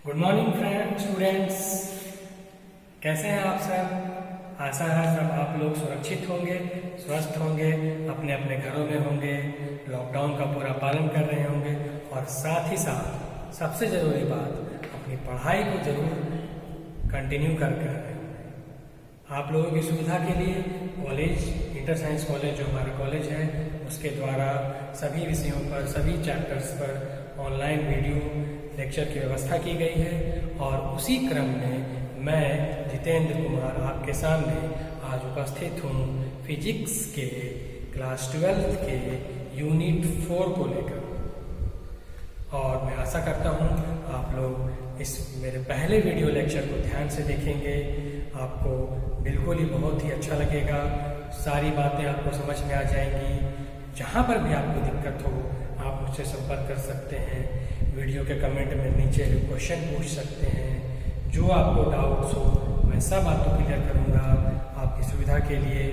Good morning friend students, कैसे हैं आप सब। आशा है सब आप लोग सुरक्षित होंगे, स्वस्थ होंगे, अपने अपने घरों में होंगे, लॉकडाउन का पूरा पालन कर रहे होंगे और साथ ही साथ सबसे ज़रूरी बात, अपनी पढ़ाई को जरूर कंटिन्यू कर रहे होंगे। आप लोगों की सुविधा के लिए कॉलेज, इंटर साइंस कॉलेज जो हमारा कॉलेज है, उसके द्वारा सभी विषयों पर, सभी चैप्टर्स पर ऑनलाइन वीडियो लेक्चर की व्यवस्था की गई है। और उसी क्रम में मैं जितेंद्र कुमार आपके सामने आज उपस्थित हूँ फिजिक्स के क्लास 12 के यूनिट 4 को लेकर। और मैं आशा करता हूँ आप लोग इस मेरे पहले वीडियो लेक्चर को ध्यान से देखेंगे। आपको बिल्कुल ही बहुत ही अच्छा लगेगा, सारी बातें आपको समझ में आ जाएंगी। जहाँ पर भी आपको दिक्कत हो आप मुझसे संपर्क कर सकते हैं, वीडियो के कमेंट में नीचे क्वेश्चन पूछ सकते हैं। जो आपको डाउट्स हो मैं सब आपको क्लियर करूँगा। आपकी सुविधा के लिए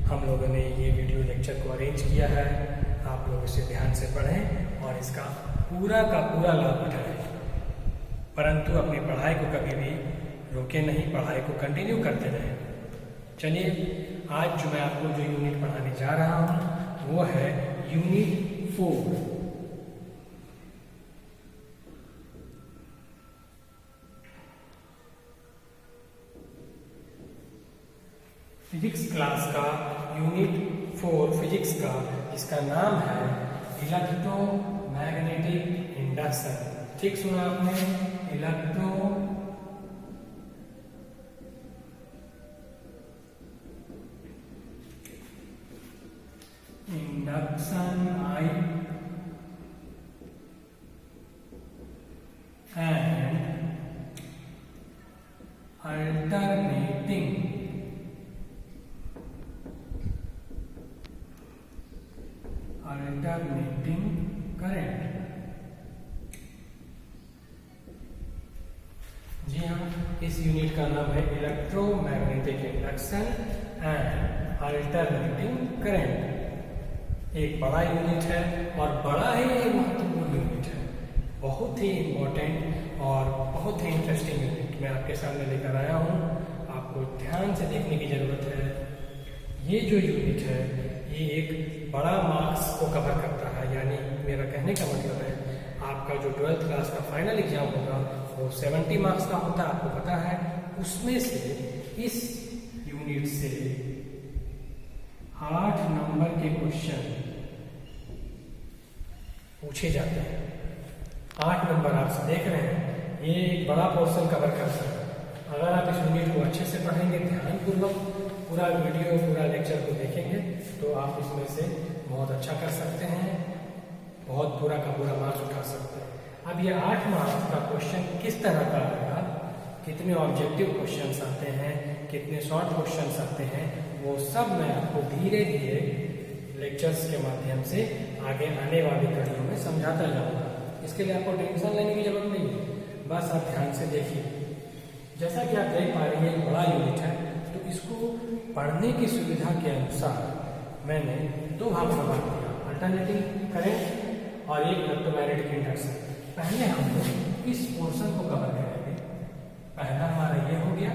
हम लोगों ने ये वीडियो लेक्चर को अरेंज किया है। आप लोग इसे ध्यान से पढ़ें और इसका पूरा का पूरा लाभ उठाएं, परंतु अपनी पढ़ाई को कभी भी रोके नहीं, पढ़ाई को कंटिन्यू करते रहें। चलिए, आज जो मैं आपको जो यूनिट पढ़ाने जा रहा हूँ वो है यूनिट 4। फिजिक्स क्लास का यूनिट 4 फिजिक्स का, इसका नाम है इलेक्ट्रोमैग्नेटिक इंडक्शन। ठीक सुना आपने, इंडक्शन एंड अल्टरनेटिंग करंट। जी हाँ, इस यूनिट का नाम है electromagnetic induction and alternating current. एक बड़ा यूनिट है और बड़ा ही एक महत्वपूर्ण यूनिट है, बहुत ही इम्पोर्टेंट और बहुत ही इंटरेस्टिंग यूनिट मैं आपके सामने लेकर आया हूँ। आपको ध्यान से देखने की जरूरत है। ये जो यूनिट है ये एक बड़ा मार्क्स को कवर करता है, यानी मेरा कहने का मतलब है आपका जो 12th क्लास का फाइनल एग्जाम होगा वो 70 मार्क्स का होता है, आपको पता है। उसमें से इस यूनिट से 8 नंबर के क्वेश्चन पूछे जाते हैं। 8 नंबर आप देख रहे हैं, ये एक बड़ा पोर्शन कवर करता है। अगर आप इस यूनिट को अच्छे से पढ़ेंगे, ध्यानपूर्वक पूरा वीडियो, पूरा लेक्चर को देखेंगे तो आप इसमें से बहुत अच्छा कर सकते हैं, बहुत पूरा का पूरा मार्क्स उठा सकते हैं। अब ये 8 मार्क्स का क्वेश्चन किस तरह का आएगा, कितने ऑब्जेक्टिव क्वेश्चंस आते हैं, कितने शॉर्ट क्वेश्चंस आते हैं, वो सब मैं आपको धीरे धीरे लेक्चर्स के माध्यम से आगे आने वाली कड़ियों में समझाता जाऊँगा। इसके लिए आपको टेंशन लेने की जरूरत नहीं है, बस आप ध्यान से देखिए। जैसा कि आप देख पा रहे हैं, बड़ा यूनिट है तो इसको पढ़ने की सुविधा के अनुसार मैंने 2 भागों में बांट दिया, अल्टरनेटिंग करंट और एक इलेक्ट्रोमैग्नेटिक इंडक्शन। पहले हम लोग इस पोर्शन को कवर करेंगे। पहला हमारा ये हो गया।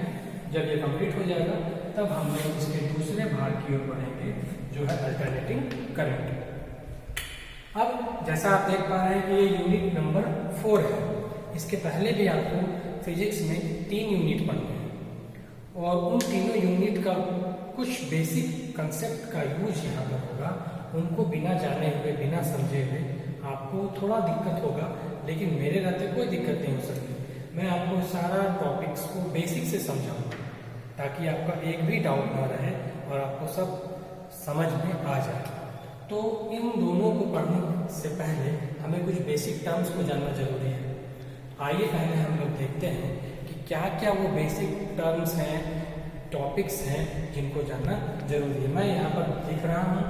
जब ये कंप्लीट हो जाएगा तब हम लोग इसके दूसरे भाग की ओर बढ़ेंगे जो है अल्टरनेटिंग करंट। अब जैसा आप देख पा रहे हैं कि ये यूनिट नंबर 4 है। इसके पहले भी आपको फिजिक्स में 3 यूनिट पढ़ने हैं और उन तीनों यूनिट का कुछ बेसिक कंसेप्ट का यूज यहाँ पर होगा। उनको बिना जाने हुए, बिना समझे हुए आपको थोड़ा दिक्कत होगा, लेकिन मेरे रहते कोई दिक्कत नहीं हो सकती। मैं आपको सारा टॉपिक्स को बेसिक से समझाऊंगा ताकि आपका एक भी डाउट ना रहे और आपको सब समझ में आ जाए। तो इन दोनों को पढ़ने से पहले हमें कुछ बेसिक टर्म्स को जानना जरूरी है। आइए पहले हम लोग देखते हैं कि क्या क्या वो बेसिक टर्म्स हैं, टॉपिक्स हैं जिनको जानना जरूरी है। मैं यहाँ पर लिख रहा हूँ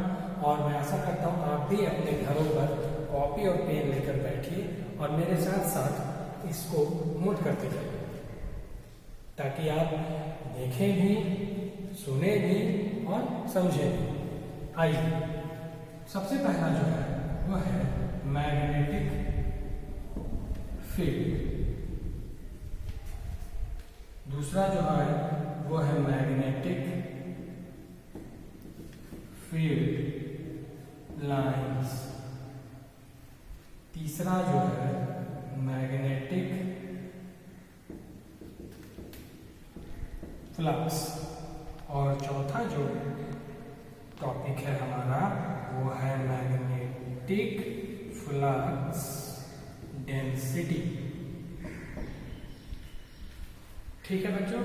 और मैं आशा करता हूँ आप भी अपने घरों पर कॉपी और पेन लेकर बैठिए और मेरे साथ साथ इसको नोट करते जाइए ताकि आप देखें भी, सुने भी और समझें भी। आइए, सबसे पहला जो है वो है मैग्नेटिक फील्ड। दूसरा जो है वो है मैग्नेटिक फील्ड लाइंस। तीसरा जो है मैग्नेटिक फ्लक्स। और चौथा जो टॉपिक है हमारा वो है मैग्नेटिक फ्लक्स डेंसिटी। ठीक है बच्चों,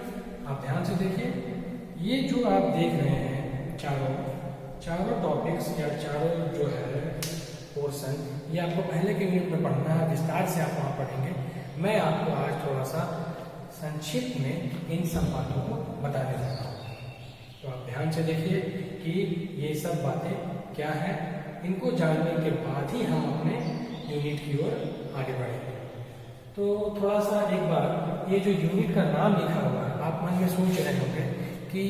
आप ध्यान से देखिए, ये जो आप देख रहे हैं चारों टॉपिक्स या चारों जो है पोर्शन, ये आपको पहले के यूनिट में पढ़ना है, विस्तार से आप वहाँ पढ़ेंगे। मैं आपको आज थोड़ा सा संक्षिप्त में इन सब बातों को बताने जा रहा हूँ। तो आप ध्यान से देखिए कि ये सब बातें क्या है, इनको जानने के बाद ही हम अपने यूनिट की ओर आगे बढ़ेंगे। तो थोड़ा सा एक बार ये जो यूनिट का नाम लिखा हुआ है, आप मन में सोच रहे होंगे कि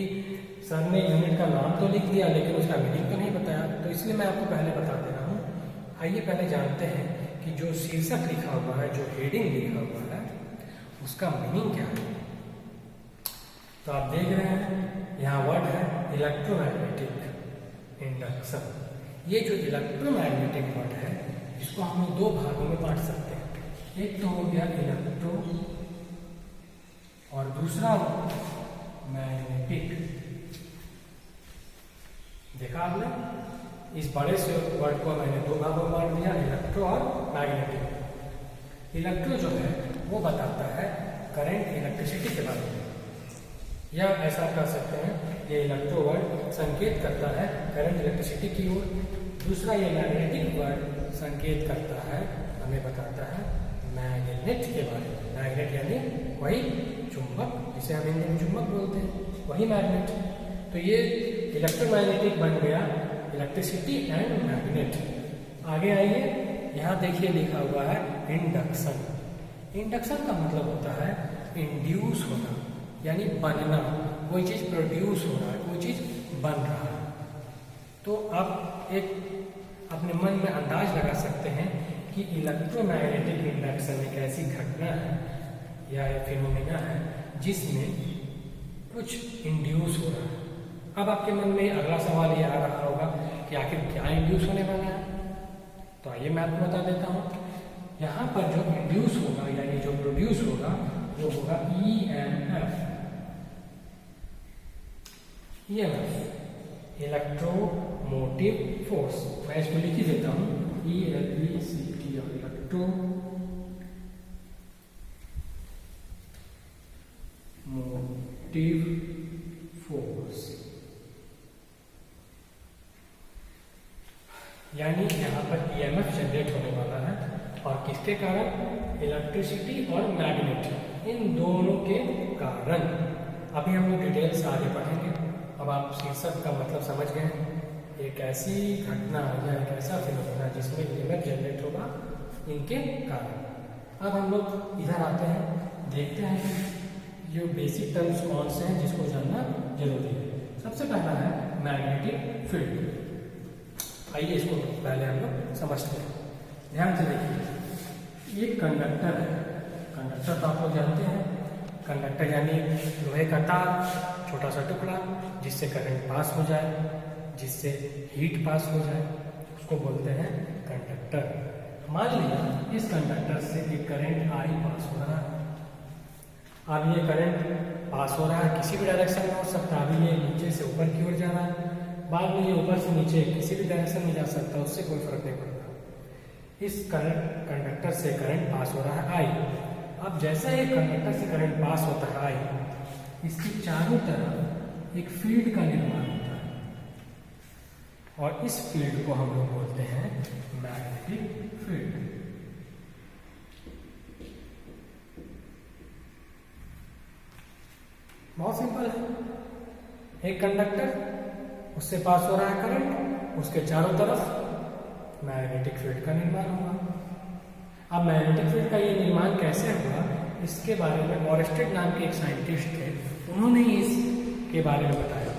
सर ने यूनिट का नाम तो लिख दिया लेकिन उसका मीनिंग तो नहीं बताया, तो इसलिए मैं आपको पहले बता दे रहा हूँ। आइए पहले जानते हैं कि जो शीर्षक लिखा हुआ है, जो हेडिंग लिखा हुआ है, उसका मीनिंग क्या है। तो आप देख रहे हैं यहाँ वर्ड है इलेक्ट्रोमैग्नेटिक इंडक्शन। ये जो इलेक्ट्रोमैग्नेटिक वर्ड है इसको हम लोग दो भागों में बांट सकते हैं। एक तो हो गया इलेक्ट्रो और दूसरा मैग्नेटिक। देखा आपने, इस बड़े से वर्ड को मैंने दो भागों में बांट दिया, इलेक्ट्रो और मैग्नेटिक। इलेक्ट्रो जो है वो बताता है करंट, इलेक्ट्रिसिटी के बारे में, या ऐसा कर सकते हैं ये इलेक्ट्रो वर्ड संकेत करता है करंट, इलेक्ट्रिसिटी की ओर। दूसरा ये मैग्नेटिक वर्ड संकेत करता है, हमें बताता है मैग्नेट के बारे में। मैग्नेट यानी वही चुंबक, जिसे हम हिंदी में चुंबक बोलते हैं, वही मैग्नेट। तो ये इलेक्ट्रोमैग्नेटिक बन गया इलेक्ट्रिसिटी एंड मैग्नेट। आगे आइए, यहाँ देखिए लिखा हुआ है इंडक्शन। इंडक्शन का मतलब होता है इंड्यूस होना, यानी बनना, कोई चीज़ प्रोड्यूस हो रहा है, कोई चीज़ बन रहा है। तो आप एक अपने मन में अंदाज लगा सकते हैं कि इलेक्ट्रोमैग्नेटिक इंडक्शन एक ऐसी घटना है या फिनोमेना है जिसमें कुछ इंड्यूस हो रहा है। अब आपके मन में अगला सवाल ये आ रहा होगा कि आखिर क्या इंड्यूस होने वाला है। तो आइए मैं आपको बता देता हूँ। यहाँ पर जो इंड्यूस होगा यानी जो प्रोड्यूस होगा वो होगा EMF, इलेक्ट्रोमोटिव फोर्स। मैं इसको लिख ही देता हूँ, ELECT, इलेक्ट्रोमोटिव फोर्स। यानी यहाँ पर EMF जनरेट होने वाला है, और किसके कारण? इलेक्ट्रिसिटी और मैग्नेट, इन दोनों के कारण। अभी हम लोग डिटेल से आगे पढ़ेंगे। अब आप शीर्षक का मतलब समझ गए हैं, एक ऐसी घटना या एक ऐसा फिनोमेना जिसमें EMF जनरेट होगा इनके कारण। अब हम लोग इधर आते हैं, देखते हैं कि जो बेसिक टर्म्स कौन से हैं जिसको जानना जरूरी है। सबसे पहला है मैग्नेटिक फील्ड। आइए इसको पहले हम लोग समझते हैं। ध्यान से देखिए, ये कंडक्टर है। कंडक्टर तो आप लोग जानते हैं, कंडक्टर यानी लोहे का तार, छोटा सा टुकड़ा जिससे करंट पास हो जाए, जिससे हीट पास हो जाए, उसको बोलते हैं कंडक्टर। मान लीजिए इस कंडक्टर से एक करंट I पास हो रहा है। अब ये करंट पास हो रहा है, किसी भी डायरेक्शन में हो सकता है। अभी ये नीचे से ऊपर की ओर जा रहा है, बाद में ये ऊपर से नीचे किसी भी डायरेक्शन में जा सकता है, उससे कोई फर्क नहीं पड़ता। इस कंडक्टर से करंट पास हो रहा है I। अब जैसा ही कंडक्टर से करंट पास होता है I, इसके चारों तरफ एक फील्ड का निर्माण होता है, और इस फील्ड को हम लोग बोलते हैं मैग्नेटिक फील्ड। बहुत सिंपल है, एक कंडक्टर, उससे पास हो रहा है करंट, उसके चारों तरफ मैग्नेटिक फील्ड का निर्माण होगा। अब मैग्नेटिक फील्ड का ये निर्माण कैसे हुआ, इसके बारे में ऑरेस्टेड नाम के एक साइंटिस्ट थे, उन्होंने इसके बारे में बताया।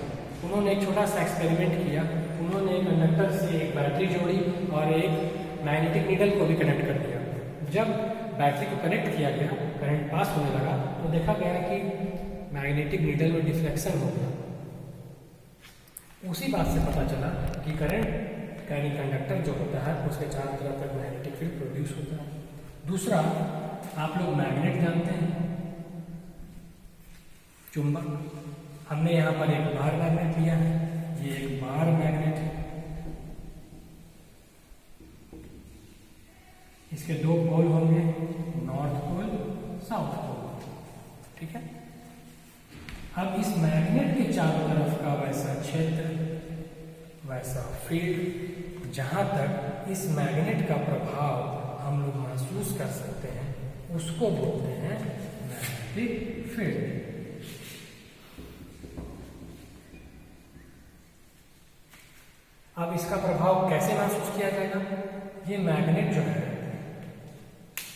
उन्होंने एक छोटा सा एक्सपेरिमेंट किया। उन्होंने एक कंडक्टर से एक बैटरी जोड़ी और एक मैग्नेटिक नीडल को भी कनेक्ट कर दिया। जब बैटरी को कनेक्ट किया गया, करंट पास होने लगा, तो देखा गया कि मैग्नेटिक नीडल में डिफ्लेक्शन हो गया। उसी बात से पता चला कि करंट यानी कंडक्टर जो होता है उसके चारों तरफ तक मैग्नेटिक फील्ड प्रोड्यूस होता है। दूसरा, आप लोग मैग्नेट जानते हैं, चुंबक। हमने यहाँ पर एक बार मैग्नेट लिया है, ये एक बार मैग्नेट है। इसके दो पोल होंगे, नॉर्थ पोल, साउथ पोल, ठीक है। अब इस मैग्नेट के चारों तरफ का वैसा क्षेत्र, वैसा फील्ड, जहां तक इस मैग्नेट का प्रभाव हम लोग महसूस कर सकते हैं, उसको बोलते हैं मैग्नेटिक फील्ड। अब इसका प्रभाव कैसे महसूस किया जाएगा? ये मैग्नेट जो है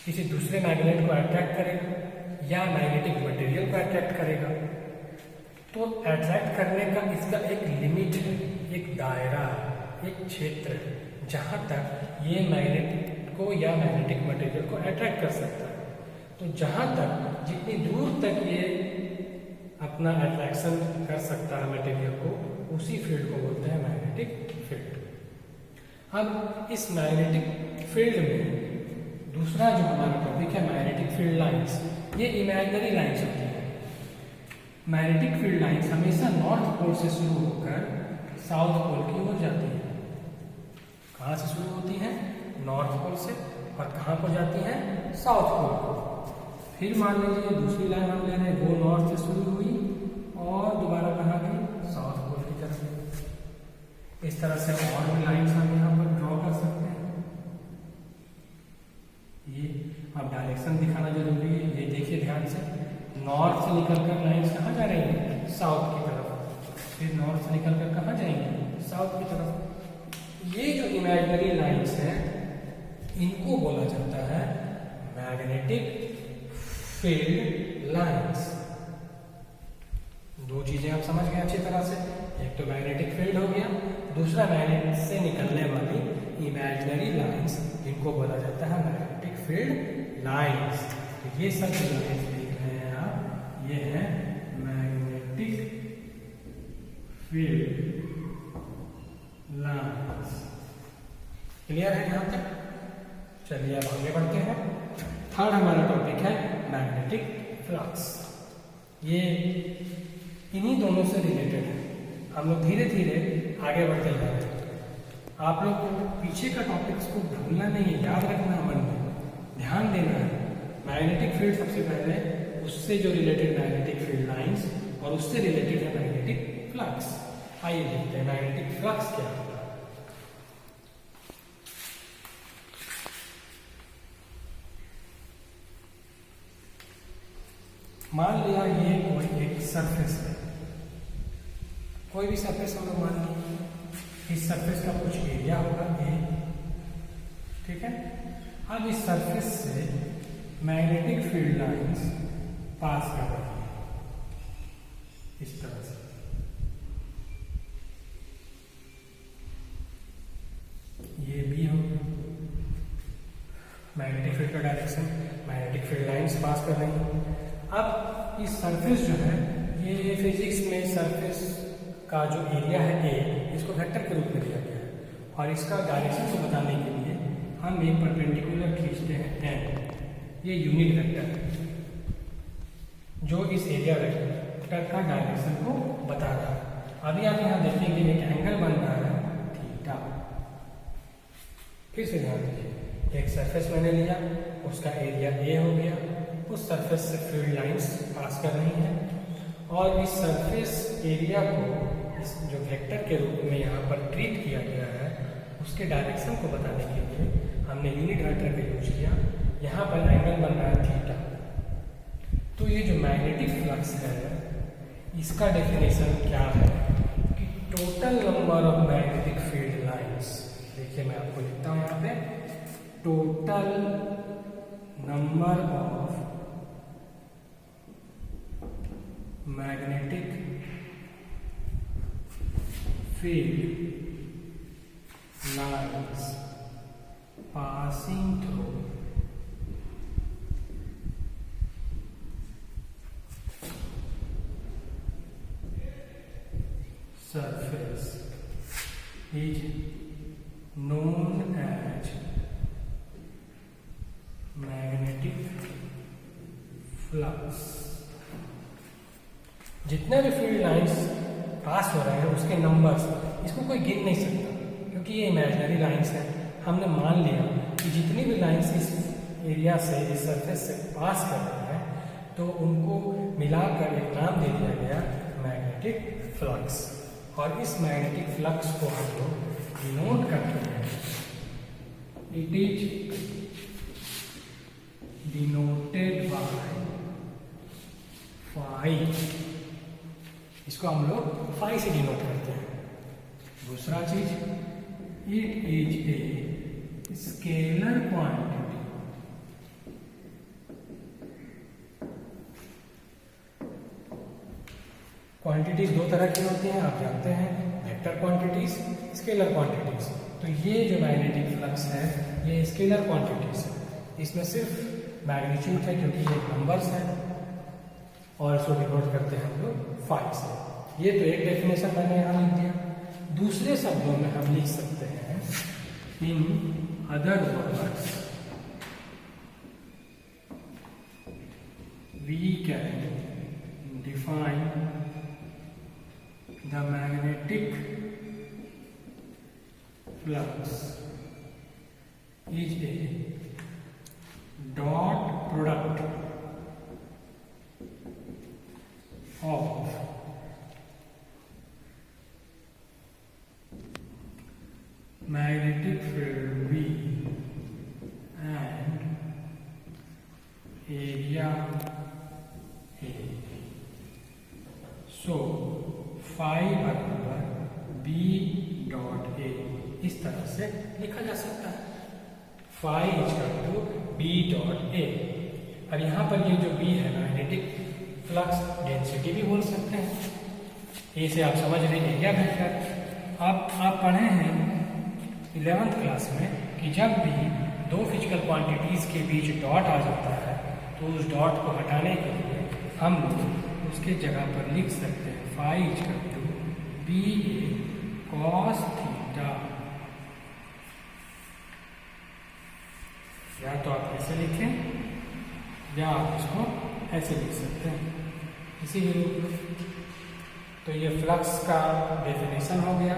किसी दूसरे मैग्नेट को अट्रैक्ट करेगा या मैग्नेटिक मटेरियल को अट्रैक्ट करेगा। तो अट्रैक्ट करने का इसका एक लिमिट है, एक दायरा, एक क्षेत्र है, जहां तक ये मैग्नेट को या मैग्नेटिक मटेरियल को अट्रैक्ट कर सकता है। तो जहां तक, जितनी दूर तक ये अपना अट्रैक्शन कर सकता है मटेरियल को, उसी फील्ड को बोलते हैं मैग्नेटिक फील्ड। अब इस मैग्नेटिक फील्ड में दूसरा जो हमारा टॉपिक है मैग्नेटिक फील्ड लाइंस। ये इमेजिनरी लाइंस होती है। मैग्नेटिक फील्ड लाइंस हमेशा नॉर्थ पोल से शुरू होकर साउथ पोल की ओर जाती है। कहाँ से शुरू होती है? नॉर्थ पोल से, और कहाँ को जाती है? साउथ पोल को। फिर मान लीजिए दूसरी लाइन हम ले रहे हैं, वो नॉर्थ से शुरू हुई और दोबारा कहाँ गई? साउथ पोल की तरफ। इस तरह से और भी लाइन्स हम यहाँ पर ड्रॉ कर सकते हैं। ये अब डायरेक्शन दिखाना जरूरी है। ये देखिए ध्यान से, नॉर्थ से निकलकर लाइन्स कहाँ जा रही हैं? साउथ की तरफ। फिर नॉर्थ से निकलकर कहाँ जाएंगे? साउथ की तरफ। ये जो इमेजिनरी लाइन्स हैं, इनको बोला जाता है मैग्नेटिक फील्ड लाइन्स। दो चीजें आप समझ गए अच्छी तरह से। एक तो मैग्नेटिक फील्ड हो गया, दूसरा मैग्नेट से निकलने वाली इमेजिनरी लाइन्स, जिनको बोला जाता है मैग्नेटिक फील्ड लाइन्स। तो ये सब जो लाइन्स देख रहे हैं आप, ये है मैग्नेटिक फील्ड लाइन्स। क्लियर है यहाँ तक? चलिए अब आगे बढ़ते हैं। थर्ड हमारा टॉपिक है मैग्नेटिक फ्लक्स। ये इन्हीं दोनों से रिलेटेड है। हम लोग धीरे धीरे आगे बढ़ते जा रहे हैं। आप लोग पीछे का टॉपिक्स को भूलना नहीं है, याद रखना, मन में ध्यान देना है। मैग्नेटिक फील्ड सबसे पहले, उससे जो रिलेटेड मैग्नेटिक फील्ड लाइंस, और उससे रिलेटेड है मैग्नेटिक फ्लक्स। आइए देखते हैं मैग्नेटिक फ्लक्स क्या होगा। मान लिया ये कोई एक सरफेस है, कोई भी सरफेस हम लोग मान लीजिए। इस सरफेस का कुछ एरिया होगा ए, ठीक है। अब इस सरफेस से मैग्नेटिक फील्ड लाइंस पास कर रही है इस तरह से। ये भी होगा मैग्नेटिक फील्ड का direction, magnetic field lines pass कर रही है। अब इस सरफेस जो है, ये फिजिक्स में सरफेस का जो एरिया है ए, इसको वेक्टर के रूप में दिया गया है, और इसका डायरेक्शन को बताने के लिए हम एक परपेंडिकुलर खींचते हैं एन। ये यूनिट वेक्टर है जो इस एरिया वेक्टर का डायरेक्शन को बता रहा है। अभी आप यहाँ देखेंगे एक एंगल बन रहा है थीटा। फिर से ध्यान दीजिए, एक सरफेस मैंने लिया, उसका एरिया ए हो गया, उस सरफेस से फील्ड लाइंस पास कर रही हैं, और इस सरफेस एरिया को इस जो वेक्टर के रूप में यहाँ पर ट्रीट किया गया है, उसके डायरेक्शन को बताने के लिए हमने यूनिट वेक्टर का यूज किया। यहाँ पर एंगल बन रहा है थीटा। तो ये जो मैग्नेटिक फ्लक्स है, इसका डेफिनेशन क्या है कि total number of magnetic field lines. देखिए मैं आपको लिखता हूँ यहाँ पे, total number of magnetic field lines passing through surface is known as magnetic flux। जितने भी फील्ड लाइंस पास हो रहे हैं उसके नंबर्स, इसको कोई गिन नहीं सकता क्योंकि ये इमेजिनरी लाइंस हैं। हमने मान लिया कि जितनी भी लाइंस इस एरिया से, इस सरफेस से पास कर रहे हैं तो उनको मिलाकर एक नाम दे दिया गया मैग्नेटिक फ्लक्स। और इस मैग्नेटिक फ्लक्स को हम लोग डिनोट करते हैं, it is denoted by phi. इसको हम लोग फाई से डिनोट करते हैं। दूसरा चीज, it is a scalar quantity. Quantities दो तरह की होती हैं, आप जानते हैं, वेक्टर क्वांटिटीज, स्केलर क्वांटिटीज। तो ये जो मैग्नेटिक फ्लक्स है ये स्केलर क्वांटिटीज है, इसमें सिर्फ मैग्नीट्यूड है क्योंकि ये नंबर्स हैं और इसको डिनोट करते हैं हम लोग फाई से। ये तो एक डेफिनेशन मैंने यहाँ लिख दिया। दूसरे शब्दों में हम लिख सकते हैं, in other words we can define the magnetic flux is a dot product of magnetic field V and area A। So phi बराबर बी डॉट ए इस तरह से लिखा जा सकता है, phi equal to B dot A. अब यहाँ पर ये जो बी है मैग्नेटिक फ्लक्स डेंसिटी भी बोल सकते हैं। ए से आप समझ रहे हैं एरिया वेक्टर। आप पढ़े हैं 11th क्लास में कि जब भी दो फिजिकल क्वांटिटीज के बीच डॉट आ जाता है तो उस डॉट को हटाने के लिए हम लोग उसके जगह पर लिख सकते हैं phi equal to B A cos theta. या तो आप ऐसे लिखें या आप इसको ऐसे लिख सकते हैं, किसी भी रूप में। तो ये फ्लक्स का डेफिनेशन हो गया।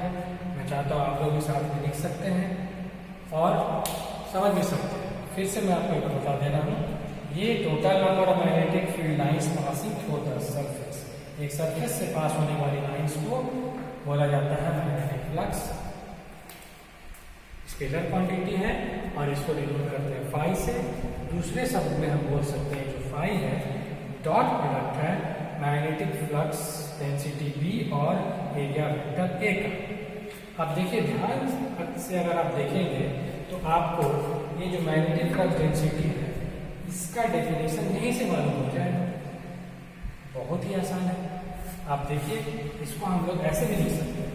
मैं चाहता हूँ आप लोग भी साथ में लिख सकते हैं और समझ भी सकते हैं। फिर से मैं आपको एक बता दे रहा हूँ, ये total number of magnetic field lines passing through the surface. एक सरफेस से पास होने वाली लाइंस को बोला जाता है मैग्नेटिक फ्लक्स। स्केलर क्वांटिटी है और इसको डिनोट करते हैं फाई से। दूसरे शब्द में हम बोल सकते हैं जो फाई है डॉट प्रोडक्ट है मैग्नेटिक फ्लक्स डेंसिटी बी और एरिया वेक्टर ए का। अब देखिए ध्यान से अगर आप देखेंगे तो आपको ये जो मैग्नेटिक फ्लक्स डेंसिटी है इसका डेफिनेशन यहीं से मालूम हो जाएगा। बहुत ही आसान है। आप देखिए इसको हम लोग ऐसे भी लिख सकते हैं,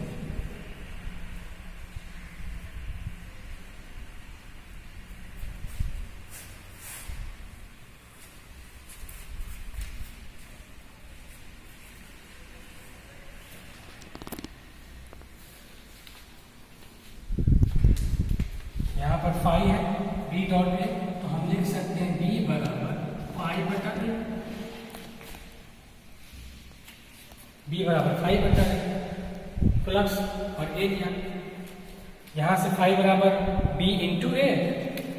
यहाँ पर फाई है बी डॉट ए, तो हम लिख सकते हैं बी बराबर फाई बटा ए। बी बराबर फाई बटा ए प्लस और एरिया, यहाँ से फाई बराबर बी इंटू ए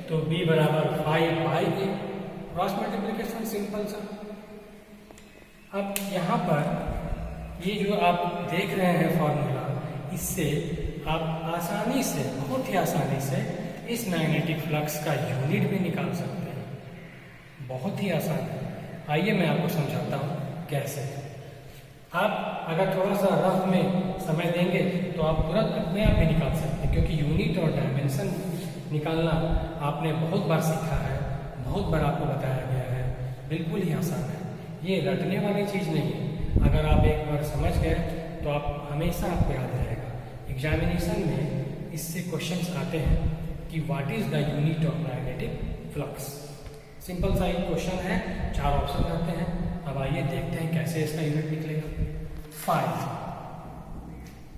तो बी बराबर phi by A, cross multiplication simple सा। अब यहाँ पर ये जो आप देख रहे हैं फॉर्मूला, इससे आप आसानी से, बहुत ही आसानी से इस मैग्नेटिक फ्लक्स का यूनिट भी निकाल सकते हैं। बहुत ही आसान है। आइए मैं आपको समझाता हूँ कैसे। आप अगर थोड़ा सा रफ में समय देंगे तो आप तुरंत अपने आप भी निकाल सकते हैं, क्योंकि यूनिट और डायमेंशन निकालना आपने बहुत बार सीखा है, बहुत बार आपको बताया गया है। बिल्कुल ही आसान है, ये रटने वाली चीज़ नहीं है। अगर आप एक बार समझ गए तो आप हमेशा आपको याद रहेगा। एग्जामिनेशन में इससे क्वेश्चंस आते हैं कि what is the unit of magnetic flux. Simple सा एक क्वेश्चन है, 4 ऑप्शन आते हैं। अब आइए देखते हैं कैसे इसका यूनिट निकलेगा। फाई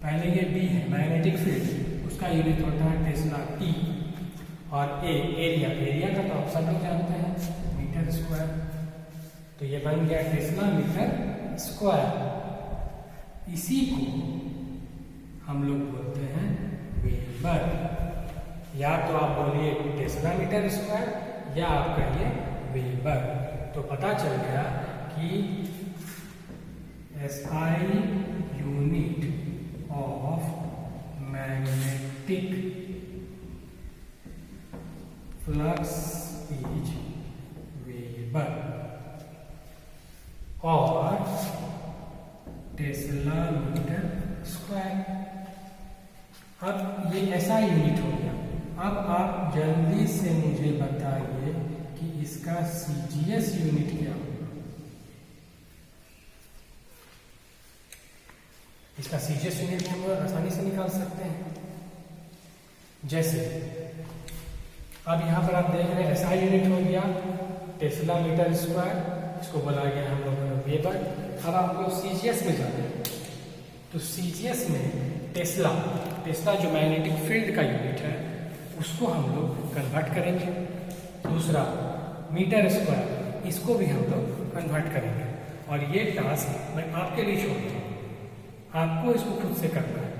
पहले ये बी है मैग्नेटिक फील्ड, उसका यूनिट होता है टेस्ला टी, और ए एरिया का तो आप सब लोग जानते हैं मीटर स्क्वायर, तो ये बन गया टेस्ला मीटर स्क्वायर। इसी को हम लोग बोलते हैं वेबर, या तो आप बोलिए टेस्ला मीटर स्क्वायर या आप कहिए वेबर। तो पता चल गया कि SI unit of magnetic flux is weber और टेस्ला मीटर स्क्वायर। अब ये ऐसा यूनिट हो गया। अब आप जल्दी से मुझे बताइए कि इसका CGS यूनिट क्या होगा। इसका CGS यूनिट हम लोग आसानी से निकाल सकते हैं। जैसे अब यहां पर आप देख रहे हैं SI यूनिट हो गया टेस्ला मीटर स्क्वायर, इसको बोला गया हम लोगों ने वेबर। अब आपको CGS में जाना है, तो CGS में टेस्ला जो मैग्नेटिक फील्ड का यूनिट है उसको हम लोग कन्वर्ट करेंगे। दूसरा मीटर स्क्वायर, इसको भी हम लोग कन्वर्ट करेंगे। और ये टास्क मैं आपके लिए छोड़ दूँ, आपको इसको खुद से करना है।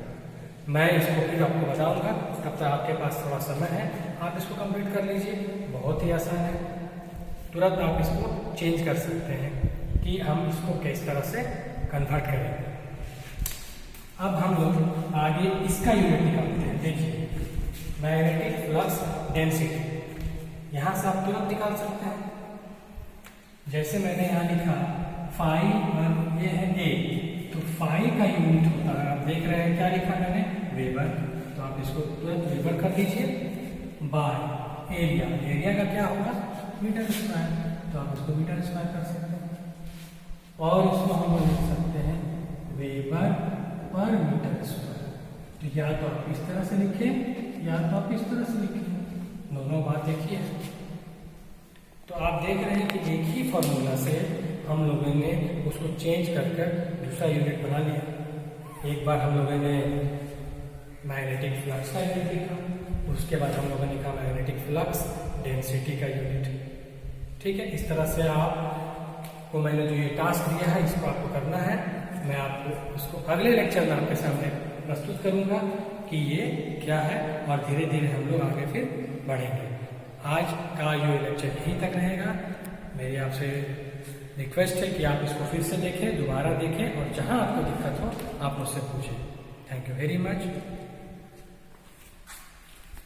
मैं इसको फिर आपको बताऊंगा, तब तक आपके पास थोड़ा समय है, आप इसको कंप्लीट कर लीजिए। बहुत ही आसान है, तुरंत आप इसको चेंज कर सकते हैं कि हम इसको किस तरह से कन्वर्ट करेंगे। अब हम लोग आगे इसका यूनिट निकालते हैं। देखिए मैग्नेटिक फ्लक्स डेंसिटी, यहाँ से आप तुरंत निकाल सकते हैं। जैसे मैंने यहाँ लिखा फाई और ये है ए, तो फाई का यूनिट होता है, आप देख रहे हैं क्या लिखा मैंने, वेबर। तो आप इसको तुरंत वेबर कर दीजिए बाय एरिया का क्या होगा, मीटर स्क्वायर, तो आप इसको मीटर स्क्वायर कर सकते हैं। और इसको हम लिख सकते हैं वेबर पर मीटर स्क्वायर। तो या तो आप इस तरह से लिखें या तो आप इस तरह से लिखें, दोनों बात एक ही है। तो आप देख रहे हैं कि एक ही फॉर्मूला से हम लोगों ने उसको चेंज कर दूसरा यूनिट बना लिया। एक बार हम लोगों ने मैग्नेटिक फ्लक्स का यूनिट लिखा, उसके बाद हम लोगों ने लिखा मैग्नेटिक फ्लक्स डेंसिटी का यूनिट। ठीक है, इस तरह से आपको मैंने जो ये टास्क दिया है इसको आपको करना है। मैं आपको इसको अगले लेक्चर में आपके सामने प्रस्तुत करूंगा कि ये क्या है, और धीरे धीरे हम लोग आगे फिर बढ़ेंगे। आज का ये लेक्चर यहीं तक रहेगा। मेरी आपसे रिक्वेस्ट है कि आप इसको फिर से देखें, दोबारा देखें, और जहां आपको दिक्कत हो आप मुझसे पूछें। Thank you very much.